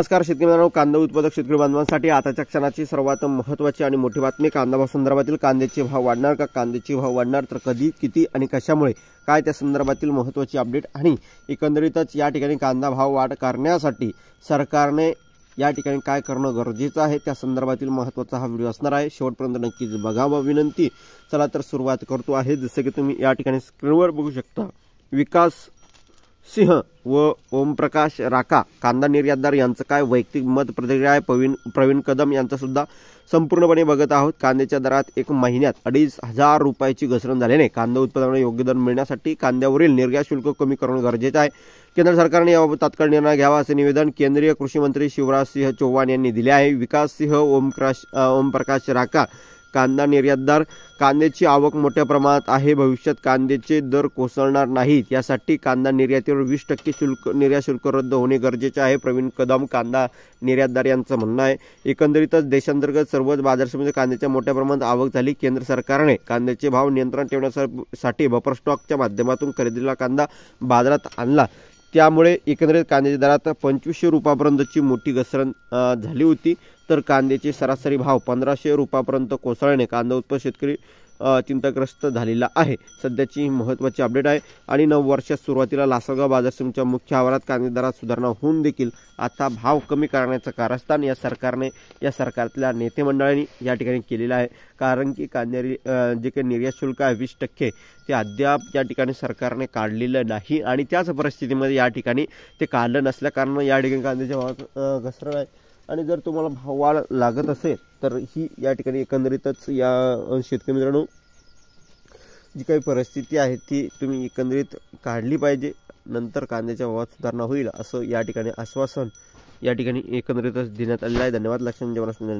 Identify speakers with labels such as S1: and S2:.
S1: नमस्कार शेतकरी मित्रांनो, कांदा उत्पादक शेतकरी बांधवांसाठी आताच्या क्षणाची सर्वात महत्त्वाची आणि मोठी बातमी। कांदा भाव संदर्भातील कांद्याचे भाव वाढणार का, कांद्याचे भाव वाढणार तर कधी, किती आणि कशामुळे, काय त्या संदर्भातील महत्त्वाची अपडेट आणि एकंदरीतच या ठिकाणी कांदा भाव वाढ करण्यासाठी सरकारने या ठिकाणी काय करणं गरजेचं आहे त्या संदर्भातील महत्त्वाचा हा व्हिडिओ असणार आहे। शेवटपर्यंत नक्कीच बघावा विनंती। चला तर सुरुवात करतो आहे। जसे की तुम्ही या ठिकाणी स्क्रीनवर बघू शकता, विकास सिंह व ओमप्रकाश राका कांदा निर्यातदार यांचं काय वैयक्तिक मत प्रतिक्रिया आहे। प्रवीण कदम यांचा सुद्धा संपूर्णपणे बघत आहोत। कांद्याच्या दरात एक महिन्यात 2,500 रुपयाची घसरण झाल्याने कांदा उत्पादनाला योग्य दर मिळण्यासाठी कांद्यावरील निर्यात शुल्क कमी करणं गरजेचं आहे। केंद्र सरकारने याबाबत तात्काळ निर्णय घ्यावा असे निवेदन केंद्रीय कृषी मंत्री शिवराज सिंह चौहान यांनी दिले आहे। विकास सिंह ओमप्रकाश राका कांदा निर्यातदार, कांद्याची आवक मोठ्या प्रमाणात आहे, भविष्यात कांद्याचे दर कोसळणार नाहीत यासाठी कांदा निर्यातीवर 20% निर्यात शुल्क रद्द होणे गरजेचे आहे। प्रवीण कदम कांदा निर्यातदार यांचं म्हणणं आहे। एकंदरीतच देशांतर्गत सर्वच बाजार समितीमध्ये कांद्याच्या मोठ्या प्रमाणात आवक झाली। केंद्र सरकारने कांद्याचे भाव नियंत्रण ठेवण्यासाठी बफर स्टॉकच्या माध्यमातून खरेदीला कांदा बाजारात आणला, त्यामुळे एकंदरीत कांद्याच्या दरात 2,500 रुपयापर्यंतची मोठी घसरण झाली होती। तर कांद्याचे सरासरी भाव 1,500 रुपयापर्यंत कोसळल्याने कांदा उत्पादक शेतकरी चिंताग्रस्त झालेला आहे। सध्याची महत्त्वाची अपडेट आहे। आणि नववर्षात सुरुवातीला लासलगाव बाजार समितीच्या मुख्य आवारात कांदा दरात सुधारणा होऊन देखील आता भाव कमी करण्याचं कारस्थान या सरकारतल्या नेते मंडळांनी या ठिकाणी केलेलं आहे। कारण की जे काही निर्यात शुल्क आहे 20% ते अद्याप या ठिकाणी सरकारने काढलेलं नाही आणि त्याच परिस्थितीमध्ये या ठिकाणी ते काढलं नसल्या कारणाने या ठिकाणी कांद्याच्या भावात घसरण आहे। आणि जर तुम्हाला भाव वाढ लागत असेल तर ही या ठिकाणी एकंदरीतच या शेतकरी मित्रांनो जी काही परिस्थिती आहे ती तुम्ही एकंदरीत काढली पाहिजे, नंतर कांद्याच्या भावात सुधारणा होईल असं या ठिकाणी आश्वासन या ठिकाणी एकंदरीतच देण्यात आलेलं आहे। धन्यवाद। लक्ष्मण जेवण।